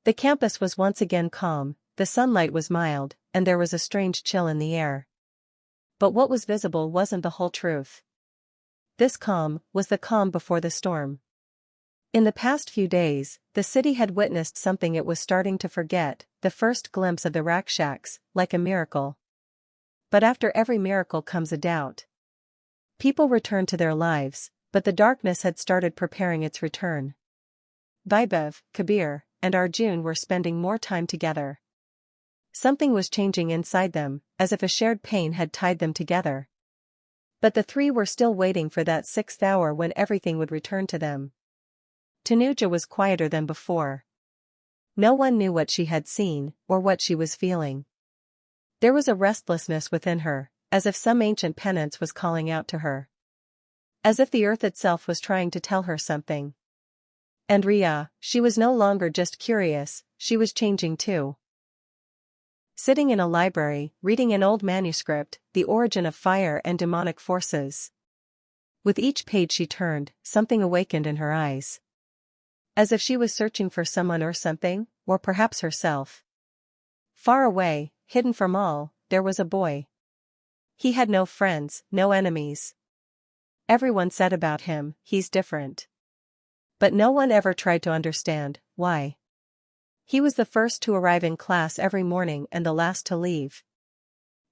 The campus was once again calm, the sunlight was mild, and there was a strange chill in the air. But what was visible wasn't the whole truth. This calm was the calm before the storm. In the past few days, the city had witnessed something it was starting to forget, the first glimpse of the Rakshaks, like a miracle. But after every miracle comes a doubt. People returned to their lives, but the darkness had started preparing its return. Vaibhav, Kabir, and Arjun were spending more time together. Something was changing inside them, as if a shared pain had tied them together. But the three were still waiting for that 6th hour when everything would return to them. Tanuja was quieter than before. No one knew what she had seen, or what she was feeling. There was a restlessness within her, as if some ancient penance was calling out to her. As if the earth itself was trying to tell her something. And Riya, she was no longer just curious, she was changing too. Sitting in a library, reading an old manuscript, The Origin of Fire and Demonic Forces. With each page she turned, something awakened in her eyes. As if she was searching for someone or something, or perhaps herself. Far away, hidden from all, there was a boy. He had no friends, no enemies. Everyone said about him, he's different. But no one ever tried to understand why. He was the first to arrive in class every morning and the last to leave.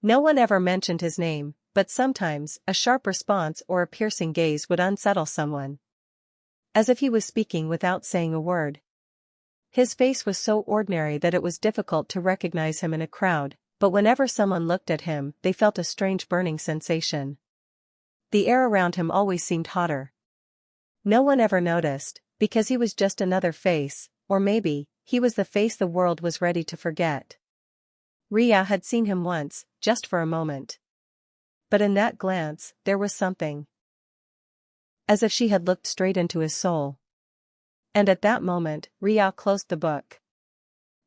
No one ever mentioned his name, but sometimes a sharp response or a piercing gaze would unsettle someone. As if he was speaking without saying a word. His face was so ordinary that it was difficult to recognize him in a crowd, but whenever someone looked at him, they felt a strange burning sensation. The air around him always seemed hotter. No one ever noticed, because he was just another face, or maybe, he was the face the world was ready to forget. Riya had seen him once, just for a moment. But in that glance, there was something. As if she had looked straight into his soul. And at that moment, Riya closed the book.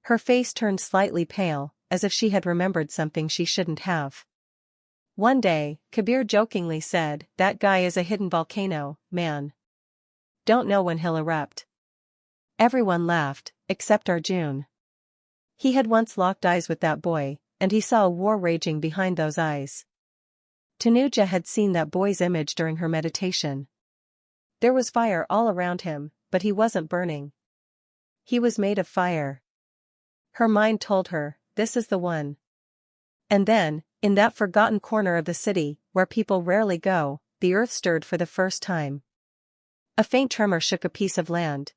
Her face turned slightly pale, as if she had remembered something she shouldn't have. One day, Kabir jokingly said, "That guy is a hidden volcano, man. Don't know when he'll erupt." Everyone laughed, except Arjun. He had once locked eyes with that boy, and he saw a war raging behind those eyes. Tanuja had seen that boy's image during her meditation. There was fire all around him, but he wasn't burning. He was made of fire. Her mind told her, this is the one. And then, in that forgotten corner of the city, where people rarely go, the earth stirred for the first time. A faint tremor shook a piece of land.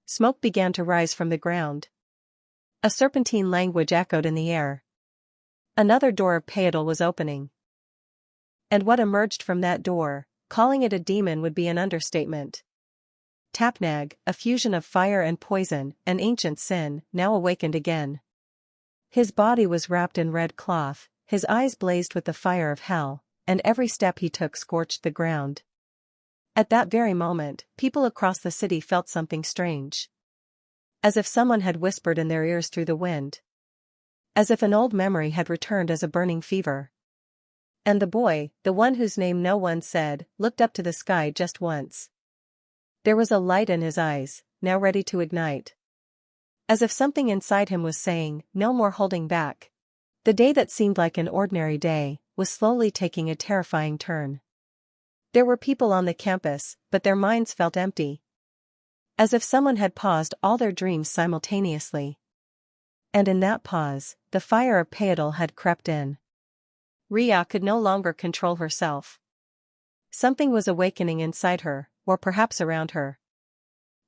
Smoke began to rise from the ground. A serpentine language echoed in the air. Another door of Pehle was opening. And what emerged from that door, calling it a demon would be an understatement. Tapnaag, a fusion of fire and poison, an ancient sin, now awakened again. His body was wrapped in red cloth, his eyes blazed with the fire of hell, and every step he took scorched the ground. At that very moment, people across the city felt something strange. As if someone had whispered in their ears through the wind. As if an old memory had returned as a burning fever. And the boy, the one whose name no one said, looked up to the sky just once. There was a light in his eyes, now ready to ignite. As if something inside him was saying, no more holding back. The day that seemed like an ordinary day, was slowly taking a terrifying turn. There were people on the campus, but their minds felt empty. As if someone had paused all their dreams simultaneously. And in that pause, the fire of Pehle had crept in. Riya could no longer control herself. Something was awakening inside her, or perhaps around her.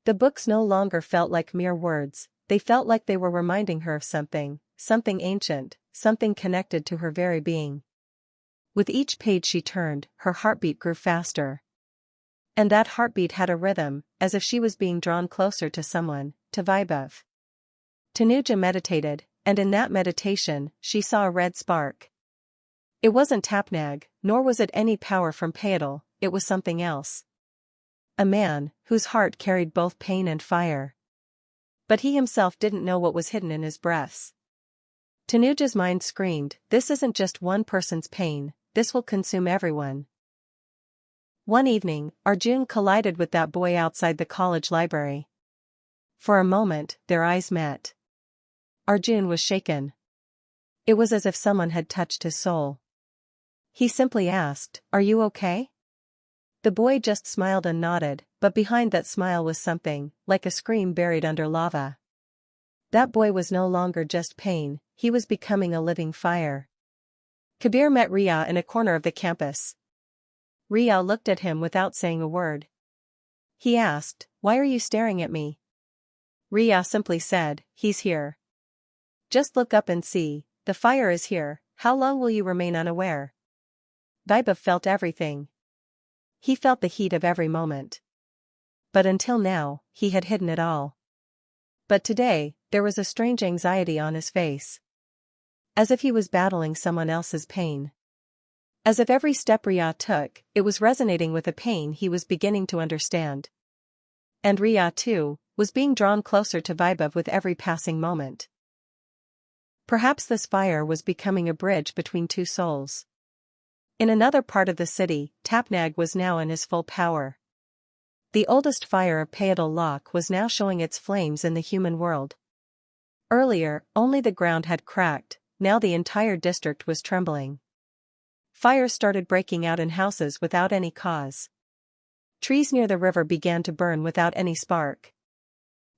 The books no longer felt like mere words, they felt like they were reminding her of something, something ancient, something connected to her very being. With each page she turned, her heartbeat grew faster. And that heartbeat had a rhythm, as if she was being drawn closer to someone, to Vaibhav. Tanuja meditated, and in that meditation, she saw a red spark. It wasn't Tapnaag, nor was it any power from Pehle, it was something else. A man, whose heart carried both pain and fire. But he himself didn't know what was hidden in his breaths. Tanuja's mind screamed, this isn't just one person's pain, this will consume everyone. One evening, Arjun collided with that boy outside the college library. For a moment, their eyes met. Arjun was shaken. It was as if someone had touched his soul. He simply asked, "Are you okay?" The boy just smiled and nodded, but behind that smile was something, like a scream buried under lava. That boy was no longer just pain, he was becoming a living fire. Kabir met Riya in a corner of the campus. Riya looked at him without saying a word. He asked, "Why are you staring at me?" Riya simply said, "He's here. Just look up and see, the fire is here, how long will you remain unaware?" Vaibhav felt everything. He felt the heat of every moment. But until now, he had hidden it all. But today, there was a strange anxiety on his face. As if he was battling someone else's pain. As if every step Riya took, it was resonating with a pain he was beginning to understand. And Riya, too, was being drawn closer to Vaibhav with every passing moment. Perhaps this fire was becoming a bridge between two souls. In another part of the city, Tapnaag was now in his full power. The oldest fire of Pehle was now showing its flames in the human world. Earlier, only the ground had cracked, now the entire district was trembling. Fires started breaking out in houses without any cause. Trees near the river began to burn without any spark.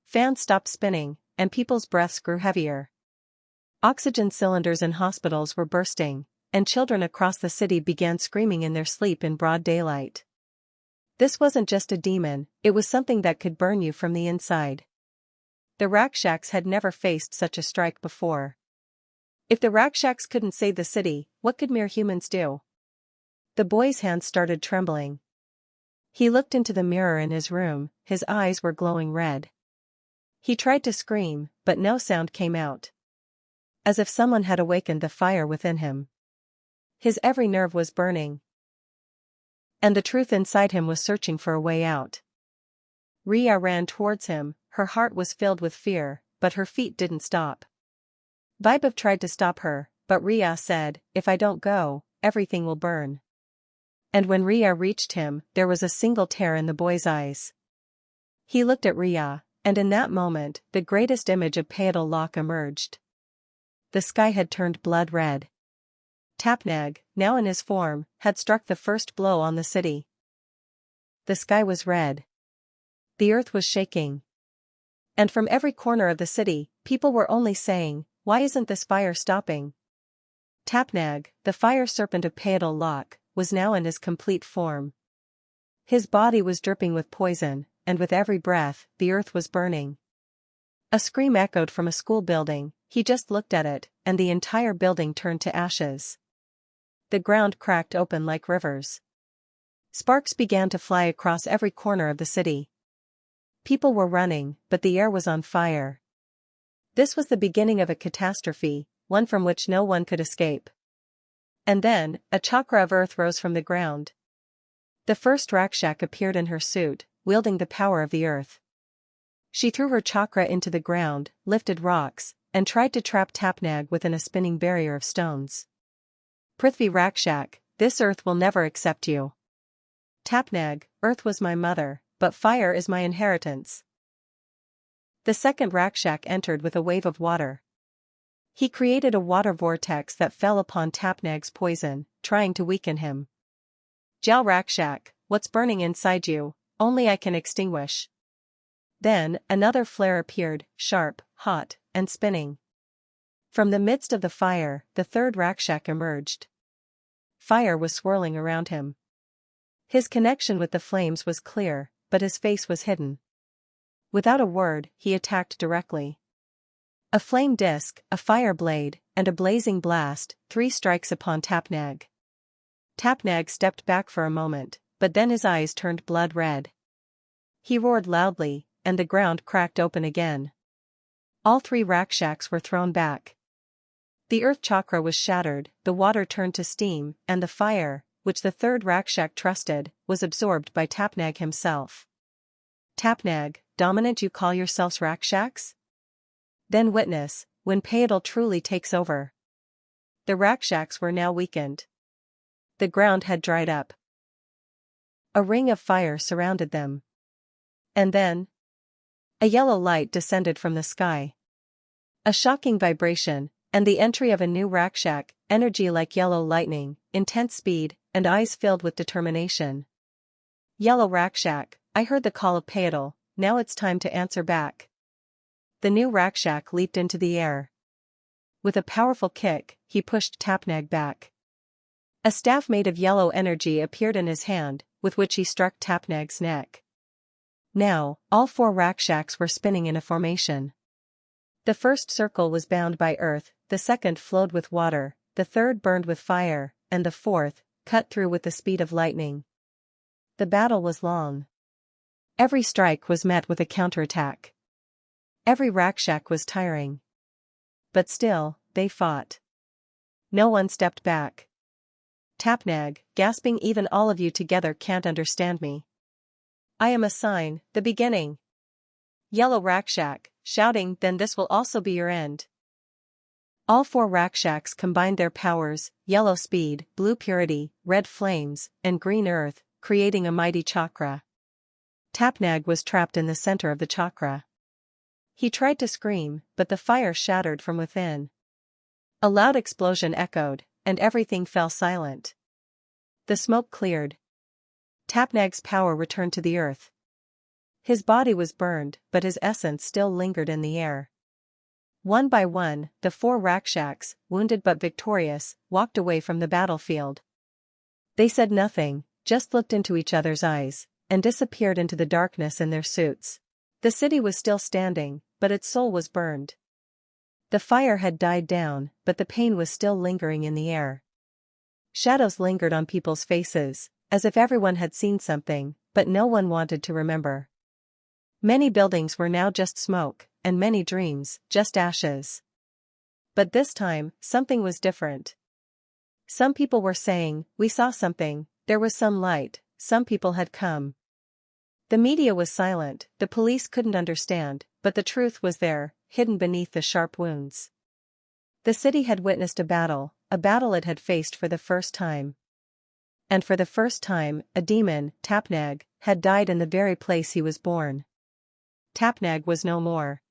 Fans stopped spinning, and people's breaths grew heavier. Oxygen cylinders in hospitals were bursting, and children across the city began screaming in their sleep in broad daylight. This wasn't just a demon, it was something that could burn you from the inside. The Rakshaks had never faced such a strike before. If the Rakshaks couldn't save the city, what could mere humans do? The boy's hands started trembling. He looked into the mirror in his room, his eyes were glowing red. He tried to scream, but no sound came out. As if someone had awakened the fire within him. His every nerve was burning. And the truth inside him was searching for a way out. Riya ran towards him, her heart was filled with fear, but her feet didn't stop. Vaibhav tried to stop her, but Riya said, "If I don't go, everything will burn." And when Riya reached him, there was a single tear in the boy's eyes. He looked at Riya, and in that moment, the greatest image of Pehle emerged. The sky had turned blood red. Tapnaag, now in his form, had struck the first blow on the city. The sky was red. The earth was shaking. And from every corner of the city, people were only saying, "Why isn't this fire stopping?" Tapnaag, the fire serpent of Pehle, was now in his complete form. His body was dripping with poison, and with every breath, the earth was burning. A scream echoed from a school building, he just looked at it, and the entire building turned to ashes. The ground cracked open like rivers. Sparks began to fly across every corner of the city. People were running, but the air was on fire. This was the beginning of a catastrophe, one from which no one could escape. And then, a chakra of earth rose from the ground. The first Rakshak appeared in her suit, wielding the power of the earth. She threw her chakra into the ground, lifted rocks, and tried to trap Tapnaag within a spinning barrier of stones. "Prithvi Rakshak, this earth will never accept you." "Tapnaag, earth was my mother, but fire is my inheritance." The second Rakshak entered with a wave of water. He created a water vortex that fell upon Tapnaag's poison, trying to weaken him. "Jala Rakshak, what's burning inside you, only I can extinguish." Then, another flare appeared, sharp, hot, and spinning. From the midst of the fire, the third Rakshak emerged. Fire was swirling around him. His connection with the flames was clear, but his face was hidden. Without a word, he attacked directly. A flame disc, a fire blade, and a blazing blast, 3 strikes upon Tapnaag. Tapnaag stepped back for a moment, but then his eyes turned blood red. He roared loudly, and the ground cracked open again. All 3 Rakshaks were thrown back. The earth chakra was shattered, the water turned to steam, and the fire, which the third Rakshak trusted, was absorbed by Tapnaag himself. "Tapnaag, dominant you call yourselves Rakshaks? Then witness, when Pehle truly takes over." The Rakshaks were now weakened. The ground had dried up. A ring of fire surrounded them. And then, A yellow light descended from the sky. A shocking vibration, and the entry of a new Rakshak, energy like yellow lightning, intense speed, and eyes filled with determination. Yellow Rakshak, I heard the call of Pehle, now it's time to answer back. The new Rakshak leaped into the air. With a powerful kick, he pushed Tapnaag back. A staff made of yellow energy appeared in his hand, with which he struck Tapnaag's neck. Now, all 4 Rakshaks were spinning in a formation. The first circle was bound by earth, the second flowed with water, the third burned with fire, and the fourth, cut through with the speed of lightning. The battle was long. Every strike was met with a counterattack. Every Rakshak was tiring. But still, they fought. No one stepped back. Tapnaag, gasping, even all of you together can't understand me. I am a sign, the beginning. Yellow Rakshak, shouting, then this will also be your end. All 4 Rakshaks combined their powers, yellow speed, blue purity, red flames, and green earth, creating a mighty chakra. Tapnaag was trapped in the center of the chakra. He tried to scream, but the fire shattered from within. A loud explosion echoed, and everything fell silent. The smoke cleared. Tapnaag's power returned to the earth. His body was burned, but his essence still lingered in the air. One by one, the 4 Rakshaks, wounded but victorious, walked away from the battlefield. They said nothing, just looked into each other's eyes, and disappeared into the darkness in their suits. The city was still standing, but its soul was burned. The fire had died down, but the pain was still lingering in the air. Shadows lingered on people's faces, as if everyone had seen something, but no one wanted to remember. Many buildings were now just smoke, and many dreams, just ashes. But this time, something was different. Some people were saying, we saw something, there was some light, some people had come. The media was silent, the police couldn't understand, but the truth was there, hidden beneath the sharp wounds. The city had witnessed a battle it had faced for the first time. And for the first time, a demon, Tapnaag, had died in the very place he was born. Tapnaag was no more.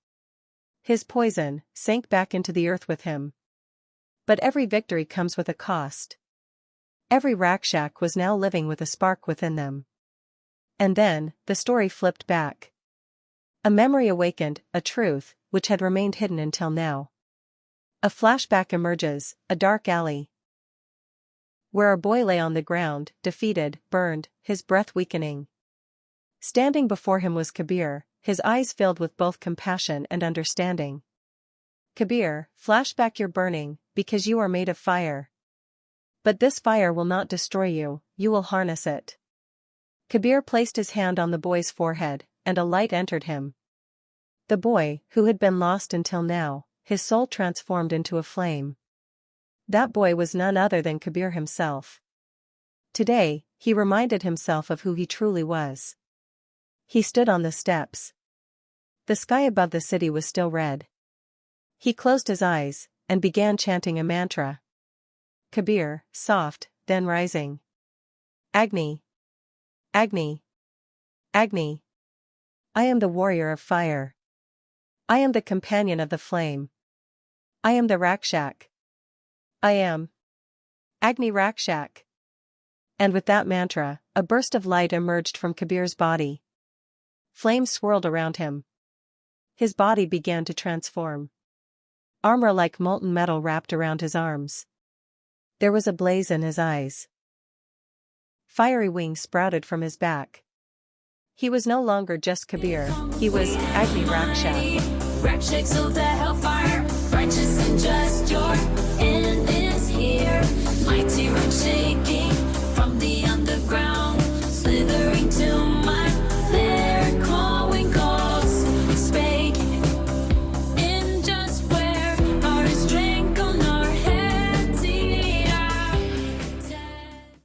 His poison sank back into the earth with him. But every victory comes with a cost. Every Rakshak was now living with a spark within them. And then, the story flipped back. A memory awakened, a truth, which had remained hidden until now. A flashback emerges, a dark alley, where a boy lay on the ground, defeated, burned, his breath weakening. Standing before him was Kabir, his eyes filled with both compassion and understanding. Kabir, flashback, you're burning, because you are made of fire. But this fire will not destroy you, you will harness it. Kabir placed his hand on the boy's forehead, and a light entered him. The boy, who had been lost until now, his soul transformed into a flame. That boy was none other than Kabir himself. Today, he reminded himself of who he truly was. He stood on the steps. The sky above the city was still red. He closed his eyes, and began chanting a mantra. Kabir, soft, then rising. Agni. Agni. Agni. I am the warrior of fire. I am the companion of the flame. I am the Rakshak. I am Agni Rakshak. And with that mantra, a burst of light emerged from Kabir's body. Flames swirled around him. His body began to transform. Armor like molten metal wrapped around his arms. There was a blaze in his eyes. Fiery wings sprouted from his back. He was no longer just Kabir, he was Agni Rakshak.